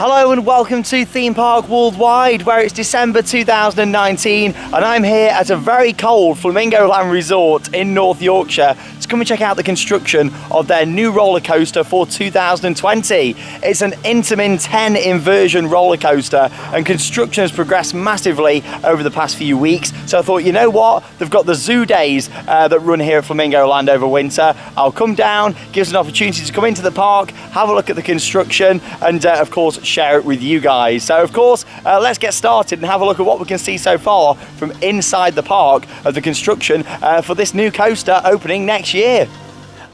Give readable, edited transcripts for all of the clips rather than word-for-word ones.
Hello and welcome to Theme Park Worldwide, where it's December 2019 and I'm here at a very cold Flamingo Land Resort in North Yorkshire to come and check out the construction of their new roller coaster for 2020. It's an Intamin 10 inversion roller coaster and construction has progressed massively over the past few weeks. So I thought, you know what, they've got the zoo days that run here at Flamingo Land over winter. I'll come down, gives an opportunity to come into the park, have a look at the construction and of course share it with you guys. So of course, let's get started and have a look at what we can see so far from inside the park of the construction for this new coaster opening next year.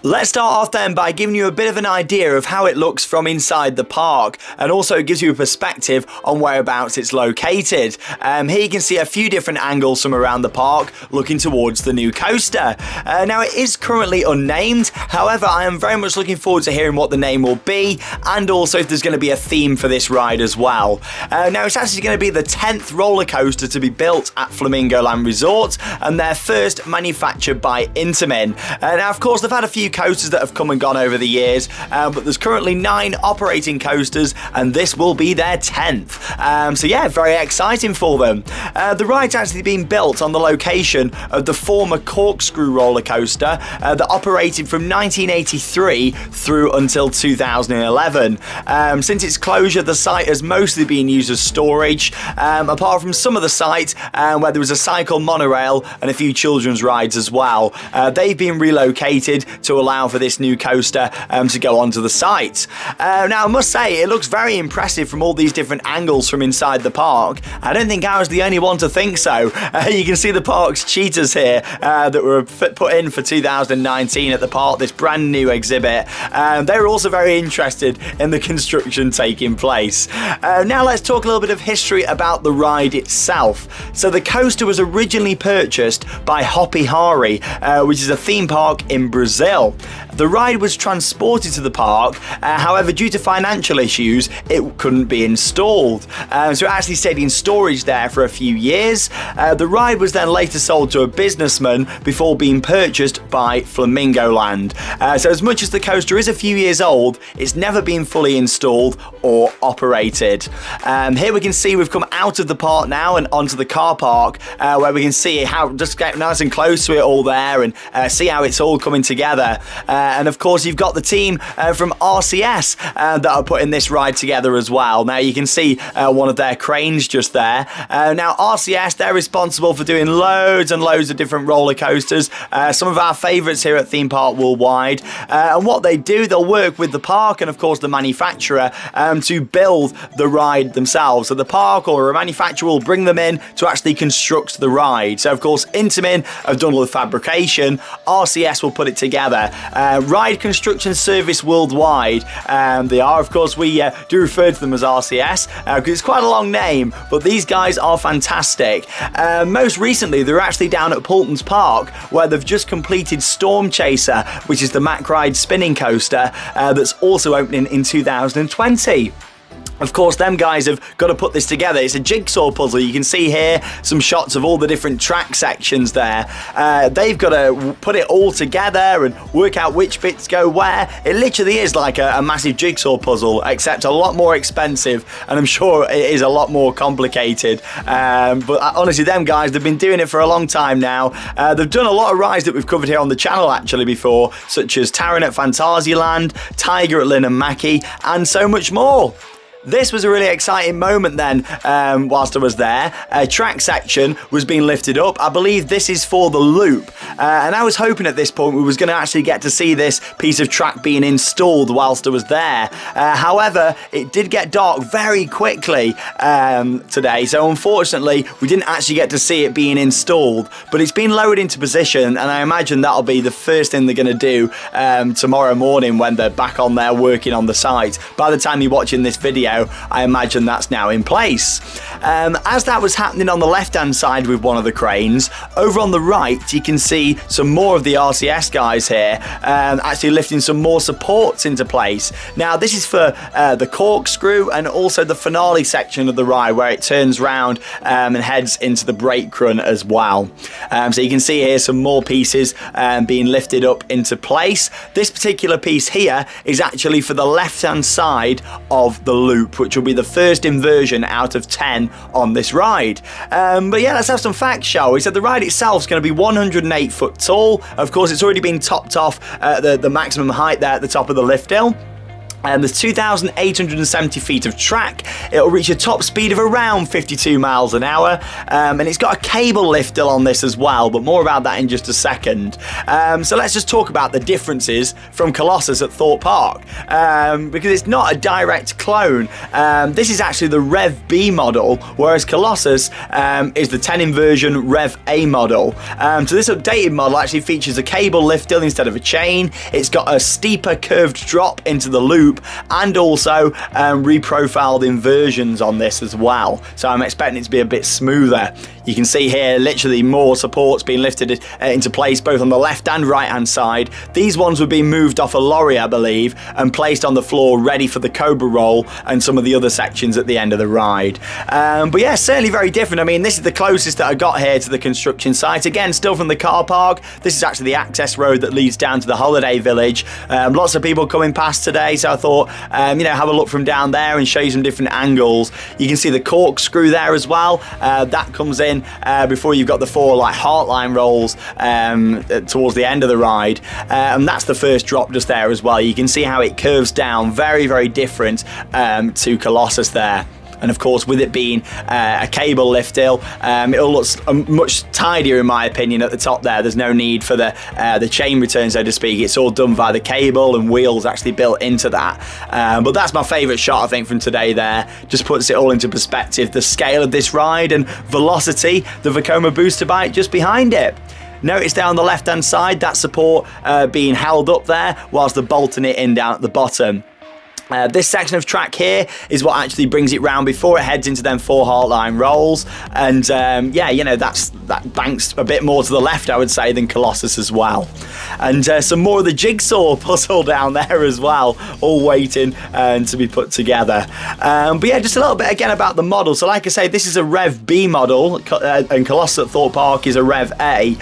Let's start off then by giving you a bit of an idea of how it looks from inside the park, and also it gives you a perspective on whereabouts it's located. Here you can see a few different angles from around the park looking towards the new coaster. Now it is currently unnamed, however I am very much looking forward to hearing what the name will be and also if there's going to be a theme for this ride as well. Now it's actually going to be the 10th roller coaster to be built at Flamingo Land Resort and their first manufactured by Intamin. Now of course they've had a few coasters that have come and gone over the years, but there's currently 9 operating coasters and this will be their 10th. So yeah, very exciting for them. The ride's actually been built on the location of the former corkscrew roller coaster that operated from 1983 through until 2011. Since its closure, the site has mostly been used as storage, apart from some of the sites where there was a cycle monorail and a few children's rides as well. They've been relocated to allow for this new coaster to go onto the site. Now I must say it looks very impressive from all these different angles from inside the park. I don't think I was the only one to think so. You can see the park's cheetahs here that were put in for 2019 at the park, this brand new exhibit. They were also very interested in the construction taking place. Now let's talk a little bit of history about the ride itself. So the coaster was originally purchased by Hopi Hari, which is a theme park in Brazil. The ride was transported to the park, however due to financial issues it couldn't be installed, so it actually stayed in storage there for a few years. The ride was then later sold to a businessman before being purchased by Flamingo Land. So as much as the coaster is a few years old, it's never been fully installed or operated. Here we can see we've come out of the park now and onto the car park, where we can see how just get nice and close to it all there and see how it's all coming together. And of course you've got the team from RCS that are putting this ride together as well. Now you can see one of their cranes just there. Now RCS, they're responsible for doing loads and loads of different roller coasters, some of our favourites here at Theme Park Worldwide. And what they do, they'll work with the park and of course the manufacturer to build the ride themselves. So the park or a manufacturer will bring them in to actually construct the ride. So of course Intamin have done all the fabrication, RCS will put it together. Ride Construction Service Worldwide, they are, of course we do refer to them as RCS because it's quite a long name, but these guys are fantastic. Most recently they're actually down at Poulton's Park where they've just completed Storm Chaser, which is the Mack Ride spinning coaster that's also opening in 2020. Of course, them guys have got to put this together. It's a jigsaw puzzle. You can see here some shots of all the different track sections there. They've got to put it all together and work out which bits go where. It literally is like a massive jigsaw puzzle, except a lot more expensive, and I'm sure it is a lot more complicated. But honestly, them guys, they've been doing it for a long time now. They've done a lot of rides that we've covered here on the channel actually before, such as Taron at Fantasyland, Tiger at Lynn and Mackie, and so much more. This was a really exciting moment then whilst I was there. A track section was being lifted up. I believe this is for the loop. And I was hoping at this point we was going to actually get to see this piece of track being installed whilst I was there. However, it did get dark very quickly today. So unfortunately, we didn't actually get to see it being installed. But it's been lowered into position and I imagine that'll be the first thing they're going to do tomorrow morning when they're back on there working on the site. By the time you're watching this video, I imagine that's now in place. As that was happening on the left hand side with one of the cranes, over on the right you can see some more of the RCS guys here actually lifting some more supports into place. Now this is for the corkscrew and also the finale section of the ride where it turns round and heads into the brake run as well. So you can see here some more pieces being lifted up into place. This particular piece here is actually for the left hand side of the loop loop, which will be the first inversion out of 10 on this ride. But yeah, let's have some facts, shall we? So the ride itself is going to be 108 foot tall. Of course, it's already been topped off at the maximum height there at the top of the lift hill. There's 2,870 feet of track. It'll reach a top speed of around 52 miles an hour, and it's got a cable lift hill on this as well, but more about that in just a second. So let's just talk about the differences from Colossus at Thorpe Park, because it's not a direct clone. This is actually the Rev B model, whereas Colossus is the 10 inversion Rev A model. So this updated model actually features a cable lift hill instead of a chain. It's got a steeper curved drop into the loop, and also reprofiled inversions on this as well, so I'm expecting it to be a bit smoother. You can see here literally more supports being lifted into place both on the left and right hand side. These ones were being moved off a lorry, I believe, and placed on the floor ready for the Cobra roll and some of the other sections at the end of the ride. But yeah, certainly very different. I mean, this is the closest that I got here to the construction site. Again, still from the car park. This is actually the access road that leads down to the holiday village. Lots of people coming past today, so I thought, have a look from down there and show you some different angles. You can see the corkscrew there as well. That comes in before you've got the 4 like heartline rolls towards the end of the ride, and that's the first drop just there as well. You can see how it curves down, very, very different to Colossus there. And of course, with it being a cable lift hill, it'll look much tidier in my opinion at the top there. There's no need for the chain return, so to speak. It's all done via the cable and wheels actually built into that. But that's my favourite shot, I think, from today there. Just puts it all into perspective. The scale of this ride and velocity, the Vekoma booster bike just behind it. Notice down the left hand side, that support being held up there whilst they're bolting it in down at the bottom. This section of track here is what actually brings it round before it heads into them 4 heartline rolls, and that banks a bit more to the left, I would say, than Colossus as well. And some more of the jigsaw puzzle down there as well, all waiting to be put together. But yeah, just a little bit again about the model. So like I say, this is a Rev B model, and Colossus at Thorpe Park is a Rev A.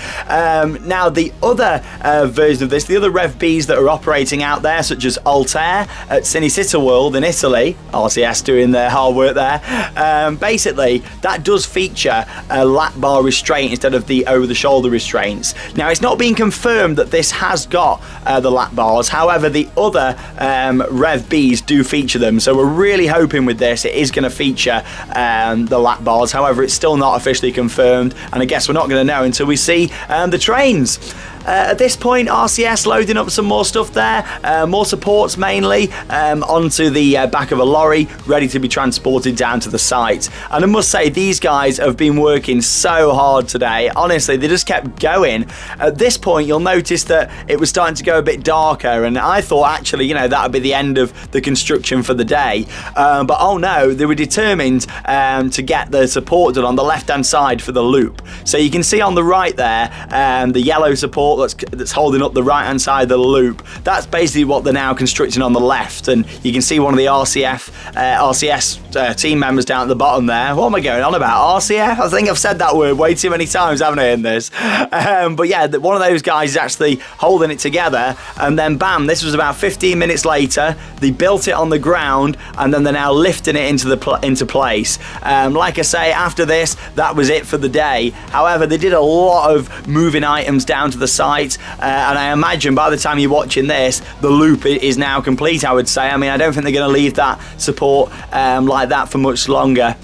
Now the other version of this, the other Rev Bs that are operating out there, such as Altair at Cinecittà World in Italy, RCS doing their hard work there, basically that does feature a lap bar restraint instead of the over-the-shoulder restraints. Now it's not been confirmed that this has got the lap bars, however the other Rev Bs do feature them, so we're really hoping with this it is going to feature the lap bars. However, it's still not officially confirmed, and I guess we're not going to know until we see the trains. At this point, RCS loading up some more stuff there, more supports mainly, onto the back of a lorry, ready to be transported down to the site. And I must say, these guys have been working so hard today. Honestly, they just kept going. At this point, you'll notice that it was starting to go a bit darker, and I thought actually, that would be the end of the construction for the day. But oh no, they were determined to get the support done on the left-hand side for the loop. So you can see on the right there, the yellow support that's holding up the right hand side of the loop. That's basically what they're now constructing on the left, and you can see one of the RCS team members down at the bottom there. What am I going on about? RCF? I think I've said that word way too many times, haven't I, in this? But yeah, one of those guys is actually holding it together, and then bam, this was about 15 minutes later, they built it on the ground, and then they're now lifting it into place. Like I say, after this, that was it for the day. However, they did a lot of moving items down to the site, and I imagine by the time you're watching this, the loop is now complete, I would say. I mean, I don't think they're going to leave that support like that for much longer.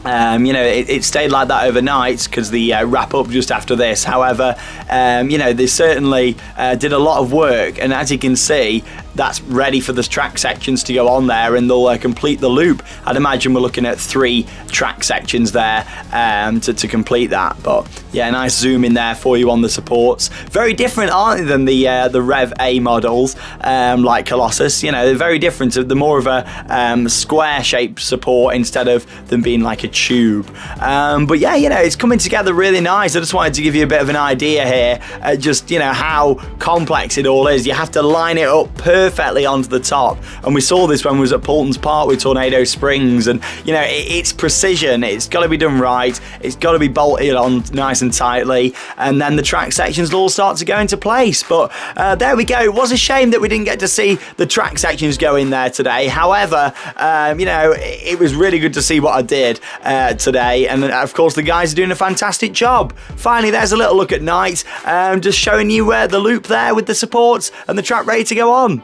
It stayed like that overnight because the wrap up just after this. However, they certainly did a lot of work, and as you can see, that's ready for the track sections to go on there, and they'll complete the loop. I'd imagine we're looking at 3 track sections there to complete that. But yeah, nice zoom in there for you on the supports. Very different, aren't they, than the Rev A models like Colossus? They're very different. They're more of a square shaped support instead of them being like a tube. But yeah, it's coming together really nice. I just wanted to give you a bit of an idea here, just how complex it all is. You have to line it up perfectly perfectly onto the top. And we saw this when we was at Poulton's Park with Tornado Springs, and you know, it's precision, it's got to be done right, it's got to be bolted on nice and tightly, and then the track sections will all start to go into place. But there we go. It was a shame that we didn't get to see the track sections go in there today. However, you know, it was really good to see what I did today, and of course the guys are doing a fantastic job. Finally, there's a little look at night, just showing you the loop there with the supports and the track ready to go on.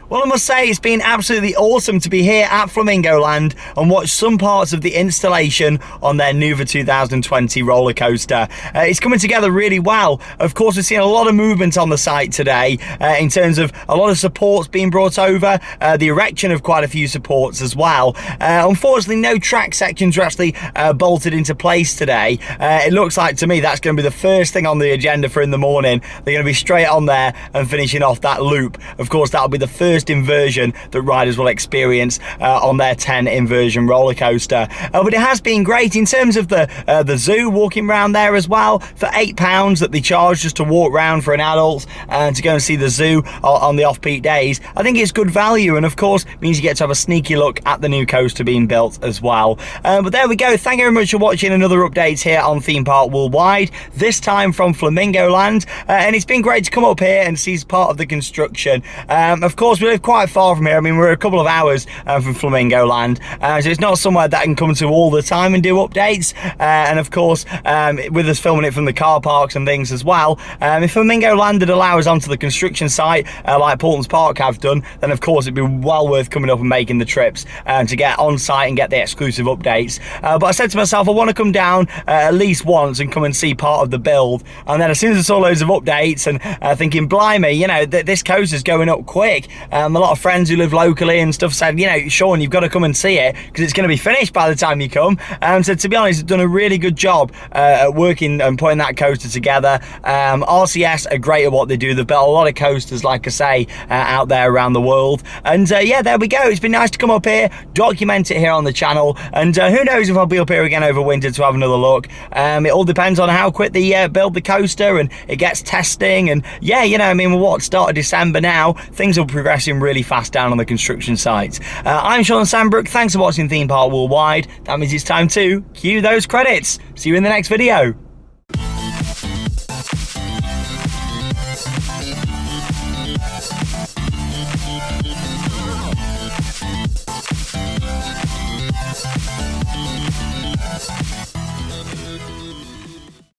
Well, I must say it's been absolutely awesome to be here at Flamingo Land and watch some parts of the installation on their Nuva 2020 roller coaster. It's coming together really well. Of course, we've seen a lot of movement on the site today in terms of a lot of supports being brought over, the erection of quite a few supports as well. Unfortunately, no track sections are actually bolted into place today. It looks like to me that's going to be the first thing on the agenda for in the morning. They're going to be straight on there and finishing off that loop. Of course, that'll be the first inversion that riders will experience on their 10 inversion roller coaster. But it has been great in terms of the zoo, walking around there as well for £8 that they charge just to walk around for an adult and to go and see the zoo on the off-peak days. I think it's good value, and of course means you get to have a sneaky look at the new coaster being built as well. But there we go. Thank you very much for watching another update here on Theme Park Worldwide, this time from Flamingo Land, and it's been great to come up here and see part of the construction. Of course, we live quite far from here. I mean, we're a couple of hours from Flamingo Land, so it's not somewhere that I can come to all the time and do updates. And of course, with us filming it from the car parks and things as well, if Flamingo Land would allow us onto the construction site like Poulton's Park have done, then of course it'd be well worth coming up and making the trips to get on site and get the exclusive updates. But I said to myself, I want to come down at least once and come and see part of the build. And then as soon as I saw loads of updates and thinking, blimey, you know, this coaster's going up quick. A lot of friends who live locally and stuff said, you know, Sean, you've got to come and see it because it's going to be finished by the time you come. So to be honest, it's done a really good job at working and putting that coaster together. RCS are great at what they do. They've built a lot of coasters, like I say, out there around the world. And yeah, there we go. It's been nice to come up here, document it here on the channel, and who knows if I'll be up here again over winter to have another look. It all depends on how quick they build the coaster and it gets testing. And yeah, you know, I mean, we're start of December now. Things are progressing really fast down on the construction site. I'm Sean Sandbrook. Thanks for watching Theme Park Worldwide. That means it's time to cue those credits. See you in the next video.